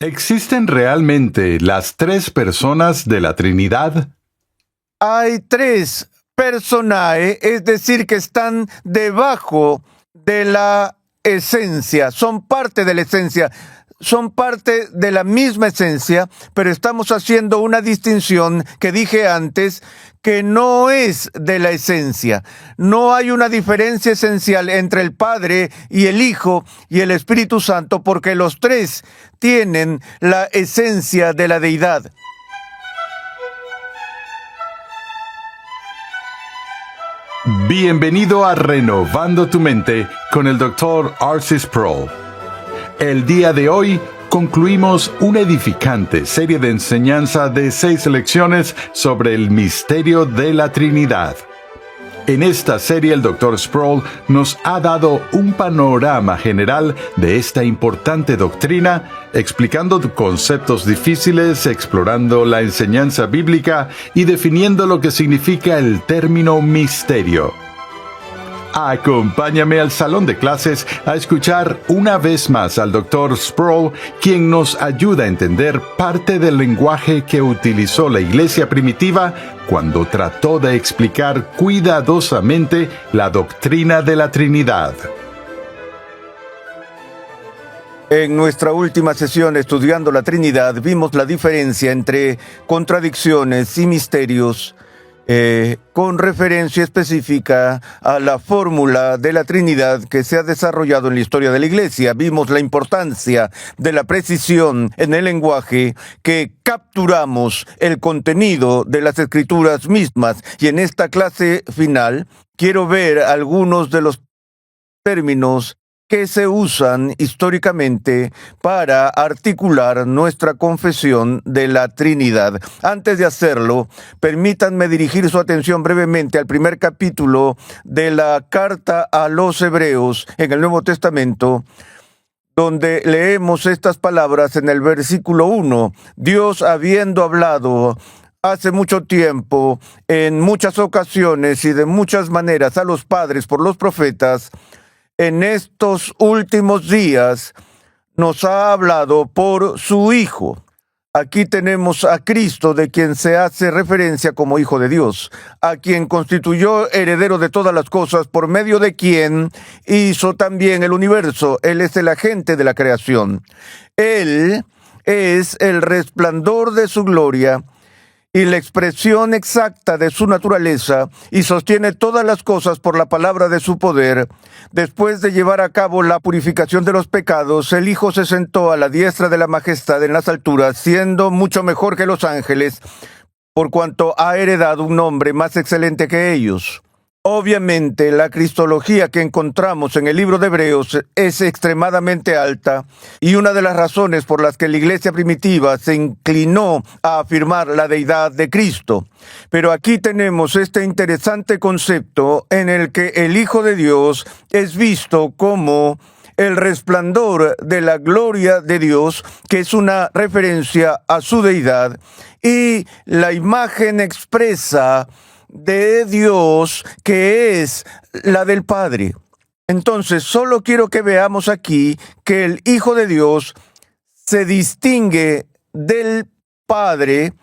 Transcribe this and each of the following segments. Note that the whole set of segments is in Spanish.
¿Existen realmente las tres personas de la Trinidad? Hay tres personae, es decir, que están debajo de la esencia, son parte de la esencia, son parte de la misma esencia, pero estamos haciendo una distinción que dije antes, que no es de la esencia. No hay una diferencia esencial entre el Padre y el Hijo y el Espíritu Santo, porque los tres tienen la esencia de la deidad. Bienvenido a Renovando tu Mente con el Dr. R.C. Sproul. El día de hoy concluimos una edificante serie de enseñanza de 6 lecciones sobre el misterio de la Trinidad. En esta serie el Dr. Sproul nos ha dado un panorama general de esta importante doctrina, explicando conceptos difíciles, explorando la enseñanza bíblica y definiendo lo que significa el término misterio. Acompáñame al salón de clases a escuchar una vez más al Dr. Sproul, quien nos ayuda a entender parte del lenguaje que utilizó la iglesia primitiva cuando trató de explicar cuidadosamente la doctrina de la Trinidad. En nuestra última sesión estudiando la Trinidad vimos la diferencia entre contradicciones y misterios con referencia específica a la fórmula de la Trinidad que se ha desarrollado en la historia de la Iglesia. Vimos la importancia de la precisión en el lenguaje, que capturamos el contenido de las Escrituras mismas. Y en esta clase final quiero ver algunos de los términos que se usan históricamente para articular nuestra confesión de la Trinidad. Antes de hacerlo, permítanme dirigir su atención brevemente al primer capítulo de la carta a los Hebreos en el Nuevo Testamento, donde leemos estas palabras en el versículo 1. Dios, habiendo hablado hace mucho tiempo, en muchas ocasiones y de muchas maneras a los padres por los profetas, en estos últimos días nos ha hablado por su Hijo. Aquí tenemos a Cristo, de quien se hace referencia como Hijo de Dios, a quien constituyó heredero de todas las cosas, por medio de quien hizo también el universo. Él es el agente de la creación. Él es el resplandor de su gloria y la expresión exacta de su naturaleza, y sostiene todas las cosas por la palabra de su poder. Después de llevar a cabo la purificación de los pecados, el Hijo se sentó a la diestra de la majestad en las alturas, siendo mucho mejor que los ángeles, por cuanto ha heredado un nombre más excelente que ellos. Obviamente, la cristología que encontramos en el libro de Hebreos es extremadamente alta, y una de las razones por las que la iglesia primitiva se inclinó a afirmar la deidad de Cristo. Pero aquí tenemos este interesante concepto en el que el Hijo de Dios es visto como el resplandor de la gloria de Dios, que es una referencia a su deidad, y la imagen expresa de Dios, que es la del Padre. Entonces, solo quiero que veamos aquí que el Hijo de Dios se distingue del Padre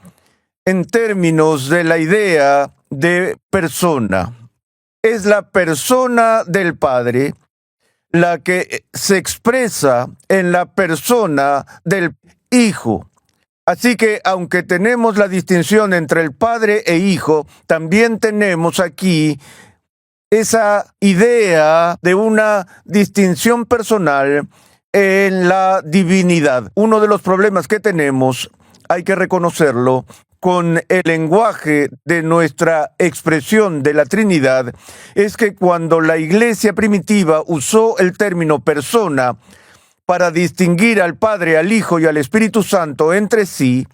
en términos de la idea de persona. Es la persona del Padre la que se expresa en la persona del Hijo. Así que, aunque tenemos la distinción entre el Padre e Hijo, también tenemos aquí esa idea de una distinción personal en la divinidad. Uno de los problemas que tenemos, hay que reconocerlo, con el lenguaje de nuestra expresión de la Trinidad, es que cuando la iglesia primitiva usó el término persona para distinguir al Padre, al Hijo y al Espíritu Santo entre sí,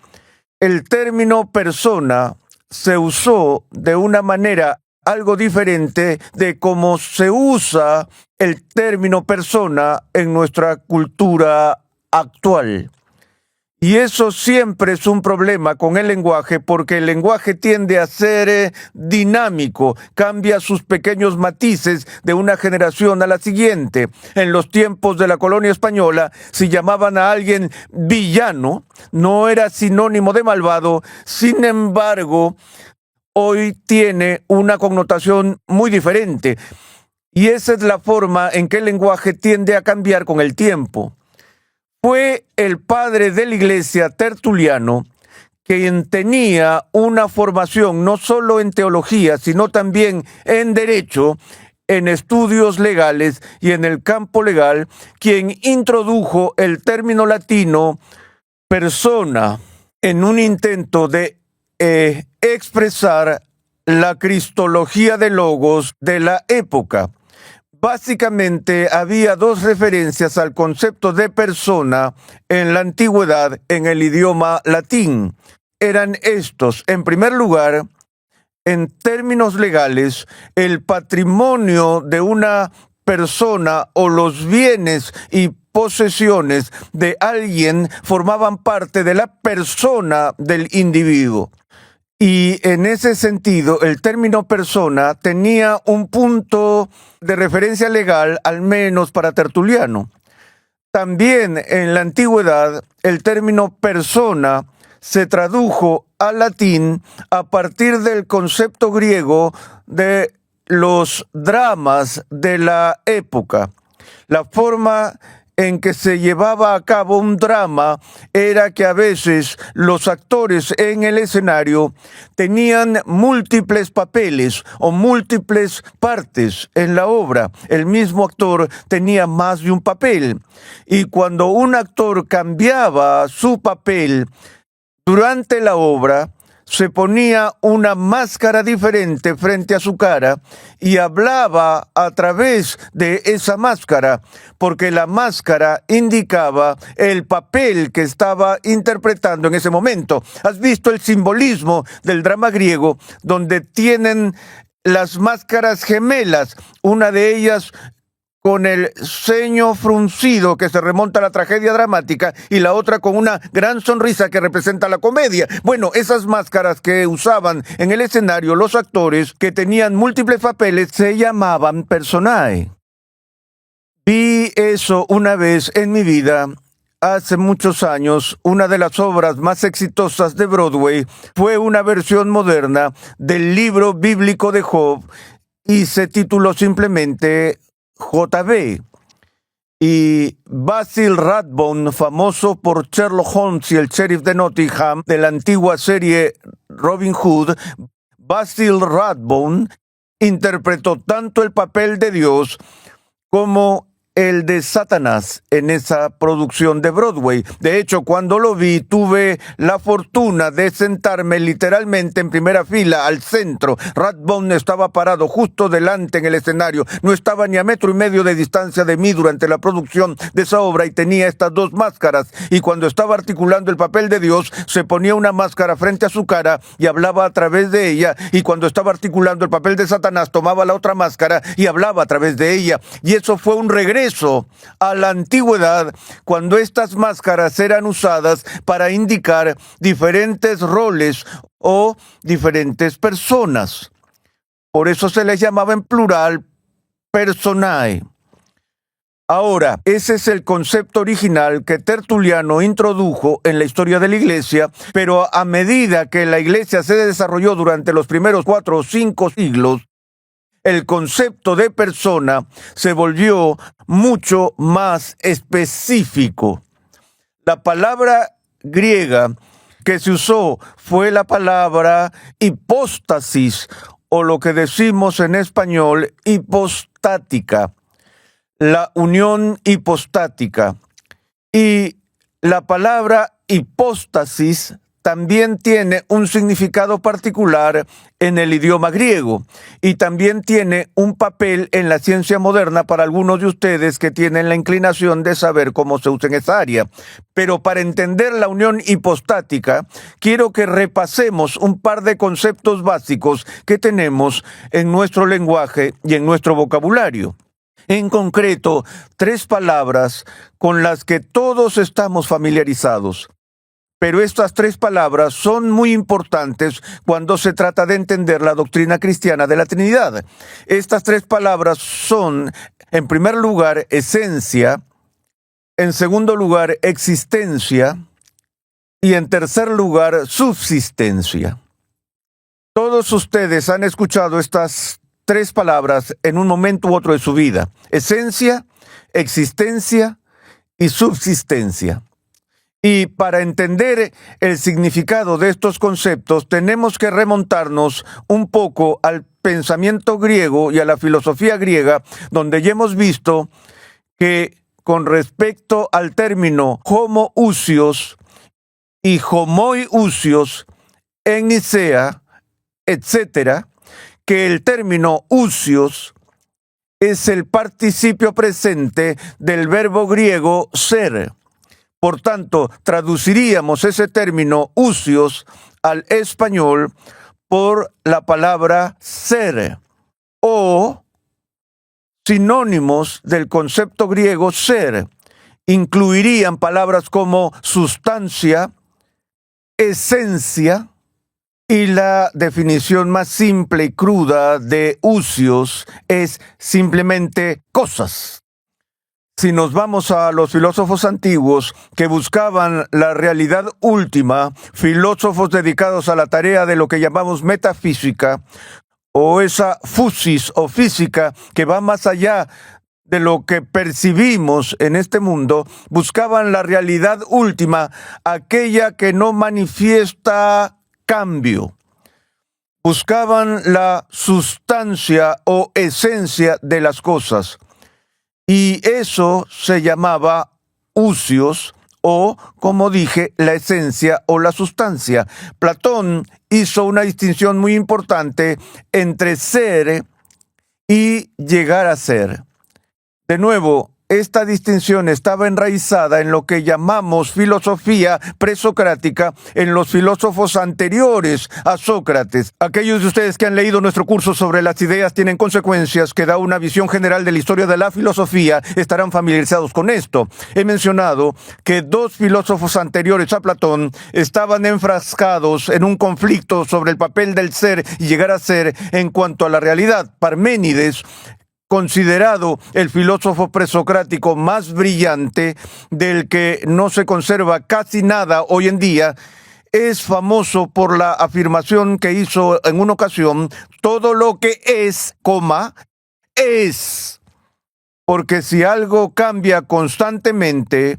el término persona se usó de una manera algo diferente de cómo se usa el término persona en nuestra cultura actual. Y eso siempre es un problema con el lenguaje, porque el lenguaje tiende a ser dinámico, cambia sus pequeños matices de una generación a la siguiente. En los tiempos de la colonia española, si llamaban a alguien villano, no era sinónimo de malvado. Sin embargo, hoy tiene una connotación muy diferente. Y esa es la forma en que el lenguaje tiende a cambiar con el tiempo. Fue el padre de la iglesia, Tertuliano, quien tenía una formación no solo en teología, sino también en derecho, en estudios legales y en el campo legal, quien introdujo el término latino persona en un intento de expresar la cristología de logos de la época. Básicamente había dos referencias al concepto de persona en la antigüedad en el idioma latín. Eran estos: en primer lugar, en términos legales, el patrimonio de una persona o los bienes y posesiones de alguien formaban parte de la persona del individuo. Y en ese sentido, el término persona tenía un punto de referencia legal, al menos para Tertuliano. También en la antigüedad, el término persona se tradujo al latín a partir del concepto griego de los dramas de la época. La forma en que se llevaba a cabo un drama era que a veces los actores en el escenario tenían múltiples papeles o múltiples partes en la obra. El mismo actor tenía más de un papel. Y cuando un actor cambiaba su papel durante la obra, se ponía una máscara diferente frente a su cara y hablaba a través de esa máscara, porque la máscara indicaba el papel que estaba interpretando en ese momento. ¿Has visto el simbolismo del drama griego, donde tienen las máscaras gemelas, una de ellas con el ceño fruncido que se remonta a la tragedia dramática y la otra con una gran sonrisa que representa la comedia? Bueno, esas máscaras que usaban en el escenario los actores que tenían múltiples papeles se llamaban personae. Vi eso una vez en mi vida. Hace muchos años, una de las obras más exitosas de Broadway fue una versión moderna del libro bíblico de Job y se tituló simplemente JB. Y Basil Rathbone, famoso por Sherlock Holmes y el sheriff de Nottingham de la antigua serie Robin Hood, Basil Rathbone interpretó tanto el papel de Dios como el de Satanás en esa producción de Broadway. De hecho, cuando lo vi, tuve la fortuna de sentarme literalmente en primera fila, al centro. Rathbone estaba parado justo delante en el escenario. No estaba ni a 1.5 metros de distancia de mí durante la producción de esa obra y tenía estas dos máscaras. Y cuando estaba articulando el papel de Dios, se ponía una máscara frente a su cara y hablaba a través de ella. Y cuando estaba articulando el papel de Satanás, tomaba la otra máscara y hablaba a través de ella. Y eso fue un regreso a la antigüedad, cuando estas máscaras eran usadas para indicar diferentes roles o diferentes personas. Por eso se les llamaba en plural personae. Ahora, ese es el concepto original que Tertuliano introdujo en la historia de la iglesia, pero a medida que la iglesia se desarrolló durante los primeros 4 o 5 siglos, el concepto de persona se volvió mucho más específico. La palabra griega que se usó fue la palabra hipóstasis, o lo que decimos en español hipostática, la unión hipostática. Y la palabra hipóstasis también tiene un significado particular en el idioma griego y también tiene un papel en la ciencia moderna para algunos de ustedes que tienen la inclinación de saber cómo se usa en esa área. Pero para entender la unión hipostática, quiero que repasemos un par de conceptos básicos que tenemos en nuestro lenguaje y en nuestro vocabulario. En concreto, 3 palabras con las que todos estamos familiarizados. Pero estas tres palabras son muy importantes cuando se trata de entender la doctrina cristiana de la Trinidad. Estas tres palabras son, en primer lugar, esencia, en segundo lugar, existencia, y en tercer lugar, subsistencia. Todos ustedes han escuchado estas tres palabras en un momento u otro de su vida: esencia, existencia y subsistencia. Y para entender el significado de estos conceptos, tenemos que remontarnos un poco al pensamiento griego y a la filosofía griega, donde ya hemos visto que con respecto al término homoousios y homoiousios en Nicea, etc., que el término ousios es el participio presente del verbo griego ser. Por tanto, traduciríamos ese término ousios al español por la palabra ser, o sinónimos del concepto griego ser. Incluirían palabras como sustancia, esencia, y la definición más simple y cruda de ousios es simplemente cosas. Si nos vamos a los filósofos antiguos que buscaban la realidad última, filósofos dedicados a la tarea de lo que llamamos metafísica, o esa physis o física que va más allá de lo que percibimos en este mundo, buscaban la realidad última, aquella que no manifiesta cambio. Buscaban la sustancia o esencia de las cosas. Y eso se llamaba ousios, o, como dije, la esencia o la sustancia. Platón hizo una distinción muy importante entre ser y llegar a ser. De nuevo, esta distinción estaba enraizada en lo que llamamos filosofía presocrática en los filósofos anteriores a Sócrates. Aquellos de ustedes que han leído nuestro curso sobre las ideas tienen consecuencias, que da una visión general de la historia de la filosofía, estarán familiarizados con esto. He mencionado que dos filósofos anteriores a Platón estaban enfrascados en un conflicto sobre el papel del ser y llegar a ser en cuanto a la realidad. Parménides, considerado el filósofo presocrático más brillante, del que no se conserva casi nada hoy en día, es famoso por la afirmación que hizo en una ocasión: todo lo que es, es. Porque si algo cambia constantemente,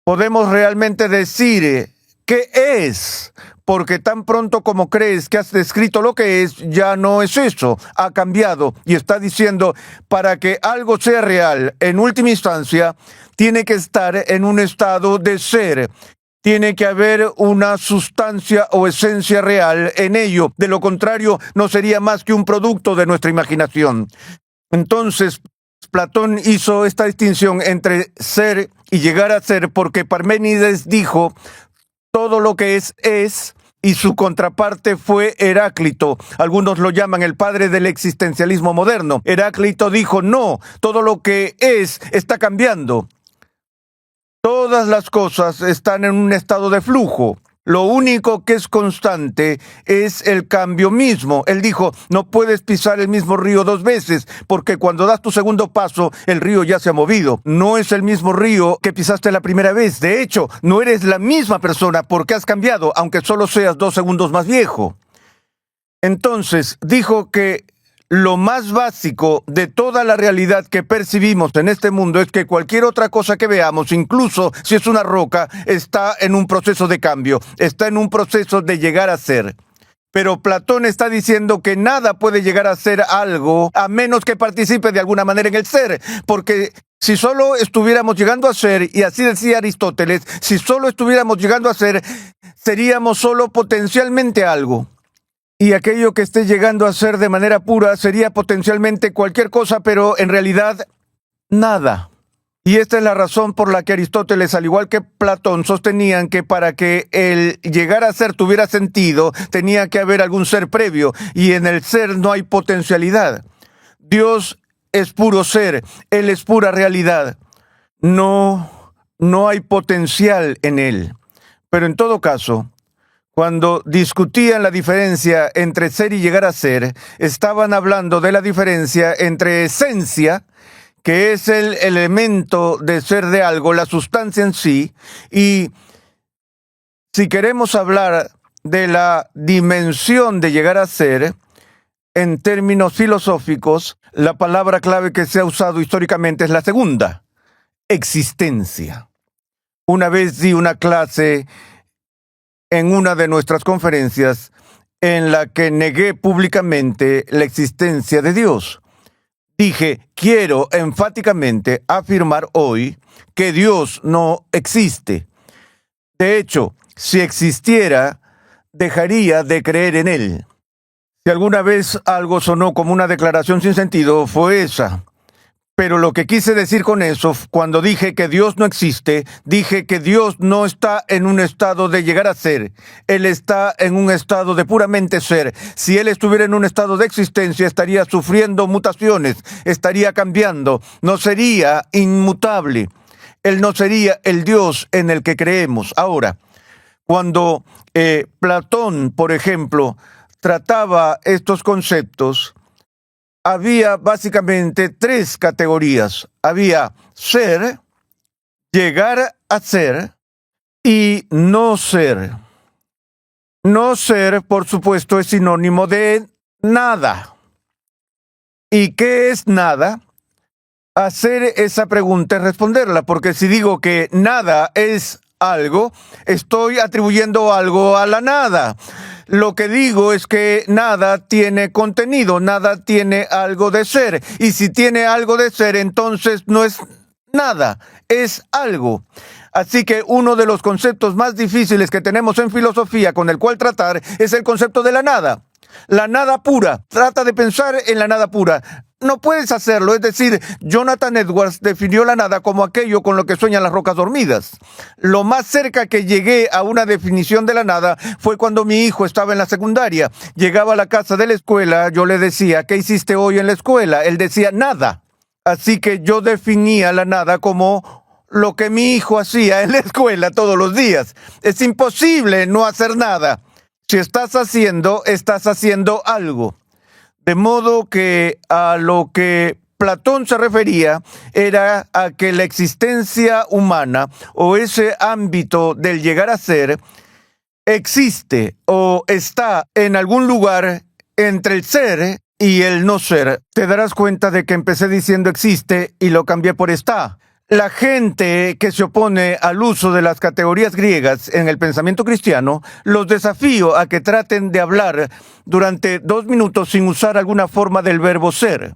podemos realmente decir ¿qué es? Porque tan pronto como crees que has descrito lo que es, ya no es eso, ha cambiado. Y está diciendo, para que algo sea real, en última instancia, tiene que estar en un estado de ser. Tiene que haber una sustancia o esencia real en ello. De lo contrario, no sería más que un producto de nuestra imaginación. Entonces, Platón hizo esta distinción entre ser y llegar a ser, porque Parménides dijo, todo lo que es, y su contraparte fue Heráclito. Algunos lo llaman el padre del existencialismo moderno. Heráclito dijo, no, todo lo que es está cambiando. Todas las cosas están en un estado de flujo. Lo único que es constante es el cambio mismo. Él dijo, no puedes pisar el mismo río dos veces, porque cuando das tu segundo paso, el río ya se ha movido. No es el mismo río que pisaste la primera vez. De hecho, no eres la misma persona porque has cambiado, aunque solo seas 2 segundos más viejo. Entonces, dijo que lo más básico de toda la realidad que percibimos en este mundo es que cualquier otra cosa que veamos, incluso si es una roca, está en un proceso de cambio, está en un proceso de llegar a ser. Pero Platón está diciendo que nada puede llegar a ser algo a menos que participe de alguna manera en el ser, porque si solo estuviéramos llegando a ser, y así decía Aristóteles, si solo estuviéramos llegando a ser, seríamos solo potencialmente algo. Y aquello que esté llegando a ser de manera pura sería potencialmente cualquier cosa, pero en realidad nada. Y esta es la razón por la que Aristóteles, al igual que Platón, sostenían que para que el llegar a ser tuviera sentido, tenía que haber algún ser previo, y en el ser no hay potencialidad. Dios es puro ser, Él es pura realidad. No hay potencial en Él. Pero en todo caso, cuando discutían la diferencia entre ser y llegar a ser, estaban hablando de la diferencia entre esencia, que es el elemento de ser de algo, la sustancia en sí, y si queremos hablar de la dimensión de llegar a ser, en términos filosóficos, la palabra clave que se ha usado históricamente es la segunda, existencia. Una vez di una clase en una de nuestras conferencias en la que negué públicamente la existencia de Dios. Dije, quiero enfáticamente afirmar hoy que Dios no existe. De hecho, si existiera, dejaría de creer en Él. Si alguna vez algo sonó como una declaración sin sentido, fue esa. Pero lo que quise decir con eso, cuando dije que Dios no existe, dije que Dios no está en un estado de llegar a ser. Él está en un estado de puramente ser. Si Él estuviera en un estado de existencia, estaría sufriendo mutaciones, estaría cambiando, no sería inmutable. Él no sería el Dios en el que creemos. Ahora, cuando Platón, por ejemplo, trataba estos conceptos, había básicamente tres categorías. Había ser, llegar a ser y no ser. No ser, por supuesto, es sinónimo de nada. ¿Y qué es nada? Hacer esa pregunta y responderla, porque si digo que nada es algo, estoy atribuyendo algo a la nada. Lo que digo es que nada tiene contenido, nada tiene algo de ser. Y si tiene algo de ser, entonces no es nada, es algo. Así que uno de los conceptos más difíciles que tenemos en filosofía con el cual tratar es el concepto de la nada. La nada pura. Trata de pensar en la nada pura. No puedes hacerlo, es decir, Jonathan Edwards definió la nada como aquello con lo que sueñan las rocas dormidas. Lo más cerca que llegué a una definición de la nada fue cuando mi hijo estaba en la secundaria. Llegaba a la casa de la escuela, yo le decía, ¿qué hiciste hoy en la escuela? Él decía, nada. Así que yo definía la nada como lo que mi hijo hacía en la escuela todos los días. Es imposible no hacer nada. Si estás haciendo algo. De modo que a lo que Platón se refería era a que la existencia humana o ese ámbito del llegar a ser existe o está en algún lugar entre el ser y el no ser. Te darás cuenta de que empecé diciendo existe y lo cambié por está. La gente que se opone al uso de las categorías griegas en el pensamiento cristiano, los desafío a que traten de hablar durante 2 minutos sin usar alguna forma del verbo ser.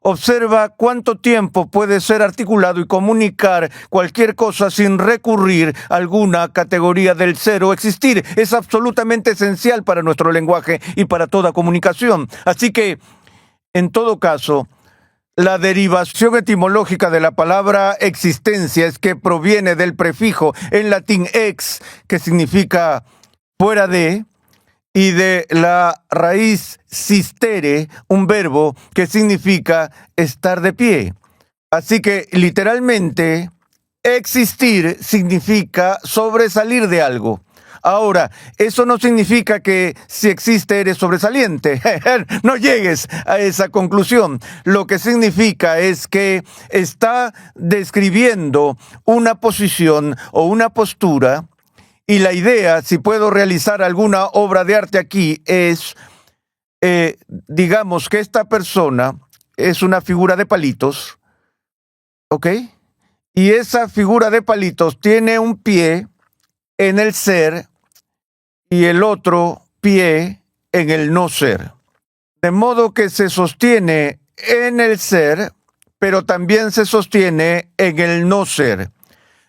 Observa cuánto tiempo puede ser articulado y comunicar cualquier cosa sin recurrir a alguna categoría del ser o existir. Es absolutamente esencial para nuestro lenguaje y para toda comunicación. Así que, en todo caso, la derivación etimológica de la palabra existencia es que proviene del prefijo en latín ex, que significa fuera de, y de la raíz sistere, un verbo que significa estar de pie. Así que, literalmente, existir significa sobresalir de algo. Ahora, eso no significa que si existe eres sobresaliente. No llegues a esa conclusión. Lo que significa es que está describiendo una posición o una postura, y la idea, si puedo realizar alguna obra de arte aquí, es, digamos que esta persona es una figura de palitos, ¿ok? Y esa figura de palitos tiene un pie en el ser y el otro pie en el no ser. De modo que se sostiene en el ser, pero también se sostiene en el no ser.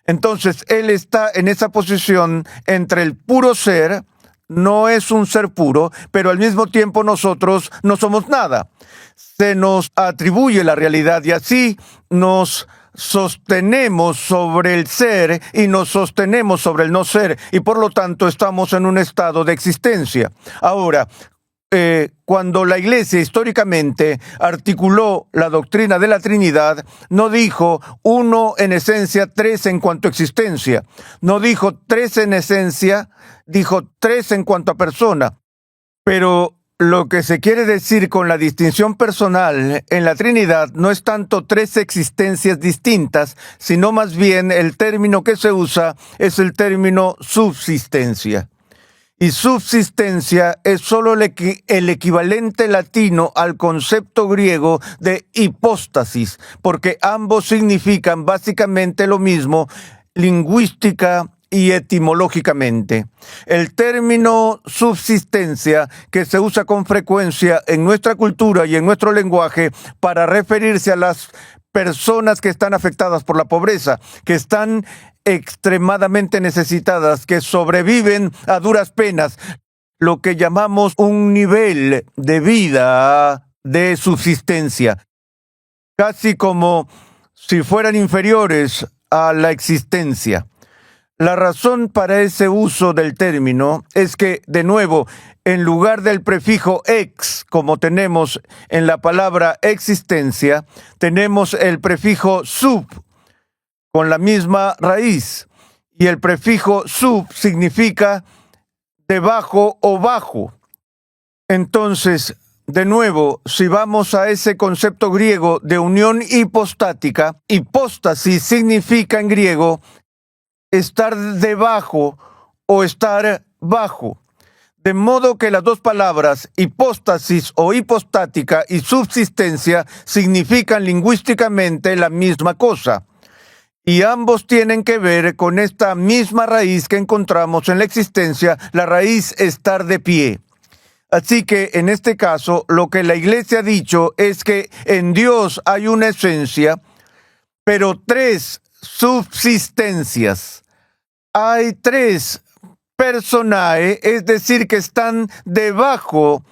Entonces, él está en esa posición entre el puro ser, no es un ser puro, pero al mismo tiempo nosotros no somos nada. Se nos atribuye la realidad y así nos sostenemos sobre el ser y nos sostenemos sobre el no ser y por lo tanto estamos en un estado de existencia. Ahora, cuando la Iglesia históricamente articuló la doctrina de la Trinidad, no dijo uno en esencia, tres en cuanto a existencia. No dijo tres en esencia, dijo tres en cuanto a persona. Pero lo que se quiere decir con la distinción personal en la Trinidad no es tanto tres existencias distintas, sino más bien el término que se usa es el término subsistencia. Y subsistencia es solo el equivalente latino al concepto griego de hipóstasis, porque ambos significan básicamente lo mismo lingüística y etimológicamente. El término subsistencia, que se usa con frecuencia en nuestra cultura y en nuestro lenguaje para referirse a las personas que están afectadas por la pobreza, que están extremadamente necesitadas, que sobreviven a duras penas, lo que llamamos un nivel de vida de subsistencia, casi como si fueran inferiores a la existencia. La razón para ese uso del término es que, de nuevo, en lugar del prefijo ex, como tenemos en la palabra existencia, tenemos el prefijo sub, con la misma raíz, y el prefijo sub significa debajo o bajo. Entonces, de nuevo, si vamos a ese concepto griego de unión hipostática, hipóstasis significa en griego estar debajo o estar bajo. De modo que las dos palabras, hipóstasis o hipostática y subsistencia, significan lingüísticamente la misma cosa. Y ambos tienen que ver con esta misma raíz que encontramos en la existencia, la raíz estar de pie. Así que en este caso, lo que la Iglesia ha dicho es que en Dios hay una esencia, pero tres subsistencias. Hay tres personae, es decir, que están debajo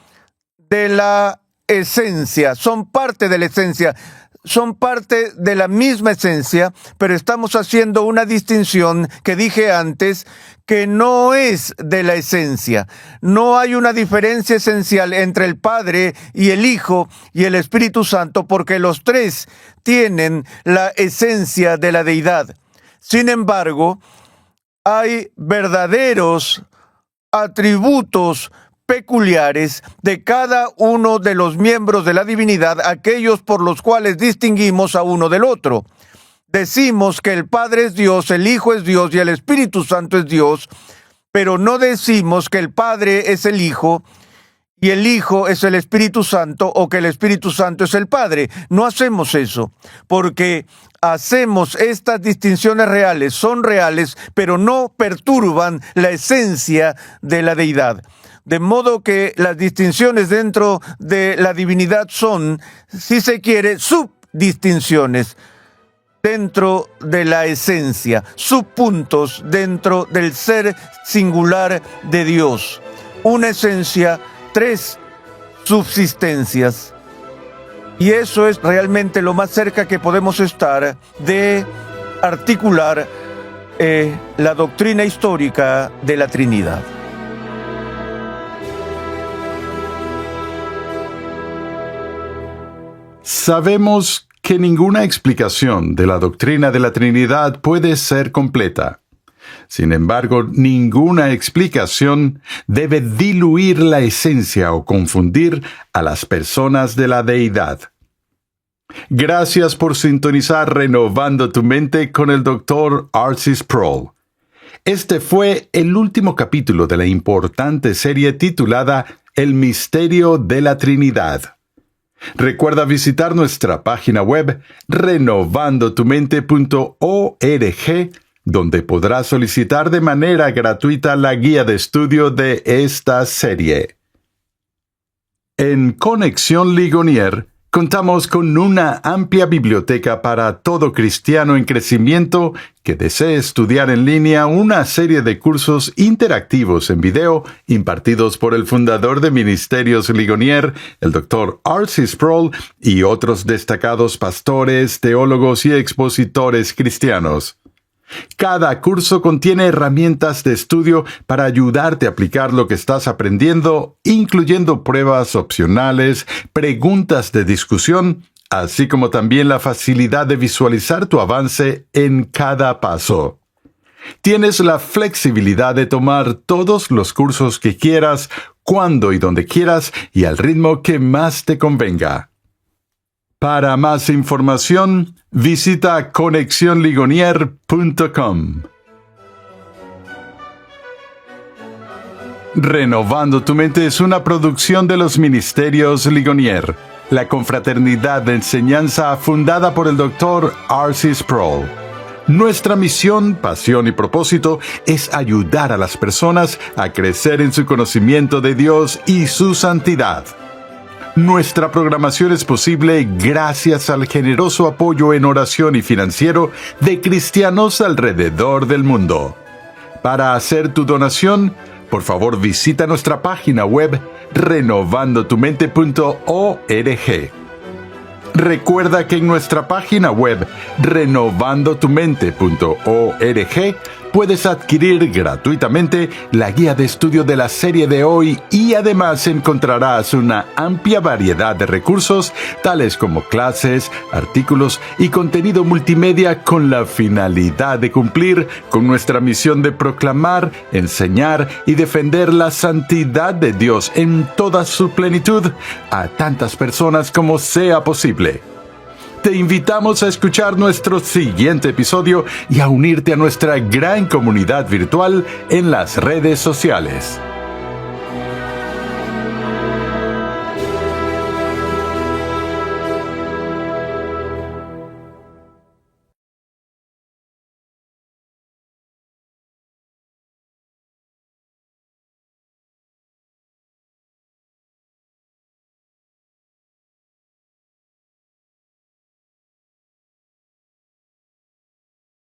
de la esencia, son parte de la esencia. Son parte de la misma esencia, pero estamos haciendo una distinción que dije antes, que no es de la esencia. No hay una diferencia esencial entre el Padre y el Hijo y el Espíritu Santo, porque los tres tienen la esencia de la deidad. Sin embargo, hay verdaderos atributos peculiares de cada uno de los miembros de la divinidad, aquellos por los cuales distinguimos a uno del otro. Decimos que el Padre es Dios, el Hijo es Dios y el Espíritu Santo es Dios, pero no decimos que el Padre es el Hijo y el Hijo es el Espíritu Santo o que el Espíritu Santo es el Padre. No hacemos eso, porque hacemos estas distinciones reales, son reales, pero no perturban la esencia de la deidad. De modo que las distinciones dentro de la divinidad son, si se quiere, subdistinciones dentro de la esencia, subpuntos dentro del ser singular de Dios. Una esencia, tres subsistencias. Y eso es realmente lo más cerca que podemos estar de articular la doctrina histórica de la Trinidad. Sabemos que ninguna explicación de la doctrina de la Trinidad puede ser completa. Sin embargo, ninguna explicación debe diluir la esencia o confundir a las personas de la deidad. Gracias por sintonizar Renovando tu Mente con el Dr. R.C. Sproul. Este fue el último capítulo de la importante serie titulada El Misterio de la Trinidad. Recuerda visitar nuestra página web renovandotumente.org, donde podrás solicitar de manera gratuita la guía de estudio de esta serie. En Conexión Ligonier, contamos con una amplia biblioteca para todo cristiano en crecimiento que desee estudiar en línea una serie de cursos interactivos en video impartidos por el fundador de Ministerios Ligonier, el Dr. R.C. Sproul, y otros destacados pastores, teólogos y expositores cristianos. Cada curso contiene herramientas de estudio para ayudarte a aplicar lo que estás aprendiendo, incluyendo pruebas opcionales, preguntas de discusión, así como también la facilidad de visualizar tu avance en cada paso. Tienes la flexibilidad de tomar todos los cursos que quieras, cuando y donde quieras y al ritmo que más te convenga. Para más información, visita conexionligonier.com. Renovando tu mente es una producción de los Ministerios Ligonier, la confraternidad de enseñanza fundada por el Dr. R.C. Sproul. Nuestra misión, pasión y propósito es ayudar a las personas a crecer en su conocimiento de Dios y su santidad. Nuestra programación es posible gracias al generoso apoyo en oración y financiero de cristianos alrededor del mundo. Para hacer tu donación, por favor visita nuestra página web renovandotumente.org. Recuerda que en nuestra página web renovandotumente.org puedes adquirir gratuitamente la guía de estudio de la serie de hoy y además encontrarás una amplia variedad de recursos tales como clases, artículos y contenido multimedia con la finalidad de cumplir con nuestra misión de proclamar, enseñar y defender la santidad de Dios en toda su plenitud a tantas personas como sea posible. Te invitamos a escuchar nuestro siguiente episodio y a unirte a nuestra gran comunidad virtual en las redes sociales.